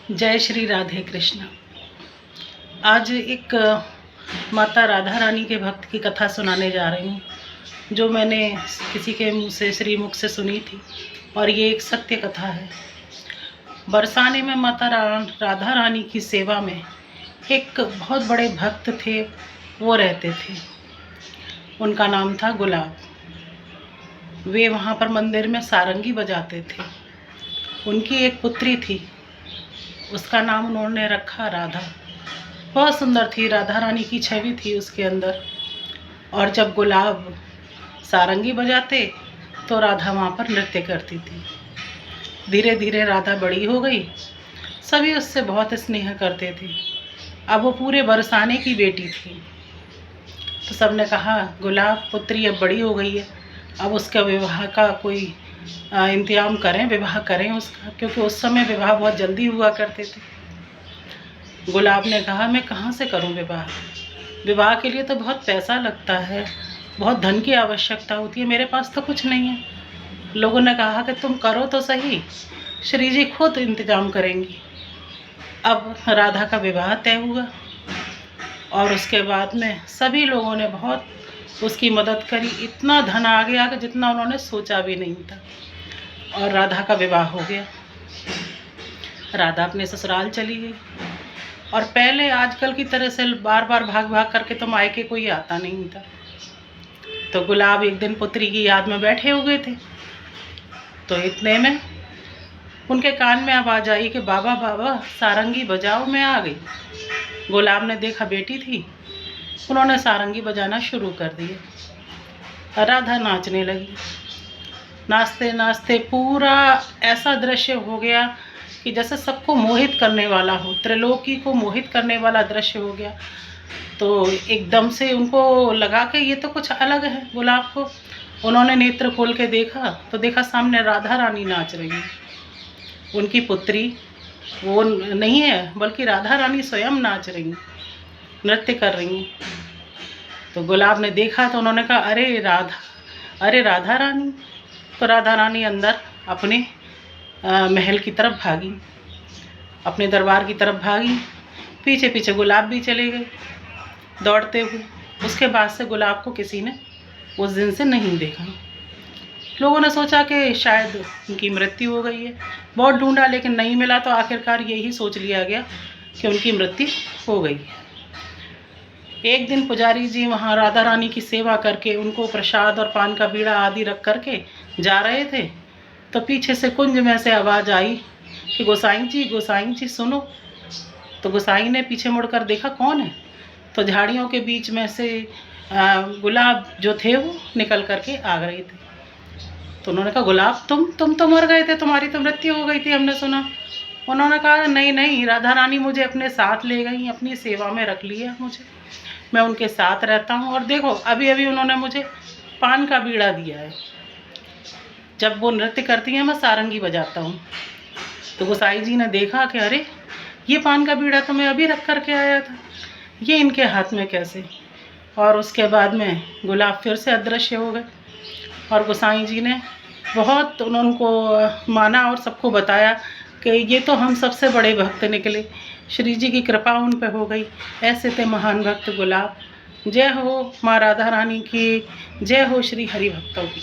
जय श्री राधे कृष्ण। आज एक माता राधा रानी के भक्त की कथा सुनाने जा रही हूँ, जो मैंने किसी के मुँह से श्रीमुख से सुनी थी, और ये एक सत्य कथा है। बरसाने में माता राधा रानी की सेवा में एक बहुत बड़े भक्त थे, वो रहते थे। उनका नाम था गुलाब। वे वहाँ पर मंदिर में सारंगी बजाते थे। उनकी एक पुत्री थी, उसका नाम उन्होंने रखा राधा। बहुत सुंदर थी, राधा रानी की छवि थी उसके अंदर। और जब गुलाब सारंगी बजाते तो राधा वहाँ पर नृत्य करती थी। धीरे धीरे राधा बड़ी हो गई, सभी उससे बहुत स्नेह करते थे। अब वो पूरे बरसाने की बेटी थी, तो सबने कहा गुलाब पुत्री अब बड़ी हो गई है, अब उसका विवाह का कोई इंतजाम करें, विवाह करें उसका, क्योंकि उस समय विवाह बहुत जल्दी हुआ करते थे। गुलाब ने कहा मैं कहाँ से करूं विवाह, विवाह के लिए तो बहुत पैसा लगता है, बहुत धन की आवश्यकता होती है, मेरे पास तो कुछ नहीं है। लोगों ने कहा कि तुम करो तो सही, श्री जी खुद इंतजाम करेंगी। अब राधा का विवाह तय हुआ, और उसके बाद में सभी लोगों ने बहुत उसकी मदद करी। इतना धन आ गया कि जितना उन्होंने सोचा भी नहीं था, और राधा का विवाह हो गया। राधा अपने ससुराल चली गई, और पहले आजकल की तरह से बार बार भाग भाग करके तो मायके कोई आता नहीं था। तो गुलाब एक दिन पुत्री की याद में बैठे हुए थे, तो इतने में उनके कान में आवाज़ आई कि बाबा बाबा सारंगी बजाओ, मैं आ गई। गुलाब ने देखा बेटी थी, उन्होंने सारंगी बजाना शुरू कर दिया। राधा नाचने लगी। नाचते नाचते पूरा ऐसा दृश्य हो गया कि जैसे सबको मोहित करने वाला हो, त्रिलोकी को मोहित करने वाला दृश्य हो गया। तो एकदम से उनको लगा कि ये तो कुछ अलग है। गुलाब को उन्होंने नेत्र खोल के देखा, तो देखा सामने राधा रानी नाच रही है। उनकी पुत्री वो नहीं है, बल्कि राधा रानी स्वयं नाच रही हैं, नृत्य कर रही हैं। तो गुलाब ने देखा तो उन्होंने कहा अरे राधा रानी। तो राधा रानी अंदर अपने महल की तरफ भागी, अपने दरबार की तरफ भागी। पीछे पीछे गुलाब भी चले गए दौड़ते हुए। उसके बाद से गुलाब को किसी ने उस दिन से नहीं देखा। लोगों ने सोचा कि शायद उनकी मृत्यु हो गई है। बहुत ढूंढा लेकिन नहीं मिला, तो आखिरकार यही सोच लिया गया कि उनकी मृत्यु हो गई है। एक दिन पुजारी जी वहाँ राधा रानी की सेवा करके उनको प्रसाद और पान का बीड़ा आदि रख करके जा रहे थे, तो पीछे से कुंज में से आवाज़ आई कि गोसाई जी सुनो। तो गोसाई ने पीछे मुड़कर देखा कौन है, तो झाड़ियों के बीच में से गुलाब जो थे वो निकल करके आ रहे थे। तो उन्होंने कहा गुलाब तुम तो मर गए थे, तुम्हारी तो मृत्यु हो गई थी, हमने सुना। उन्होंने कहा नहीं, राधा रानी मुझे अपने साथ ले गई, अपनी सेवा में रख लिया मुझे, मैं उनके साथ रहता हूँ। और देखो अभी अभी उन्होंने मुझे पान का बीड़ा दिया है, जब वो नृत्य करती हैं मैं सारंगी बजाता हूँ। तो गोसाई जी ने देखा कि अरे ये पान का बीड़ा तो मैं अभी रख करके आया था, ये इनके हाथ में कैसे। और उसके बाद में गुलाब फिर से अदृश्य हो गए, और गोसाई जी ने बहुत उनको माना और सबको बताया कि ये तो हम सबसे बड़े भक्त निकले, श्री जी की कृपा उन पे हो गई। ऐसे थे महान भक्त गुलाब। जय हो माँ राधा रानी की, जय हो श्री हरि भक्तों की।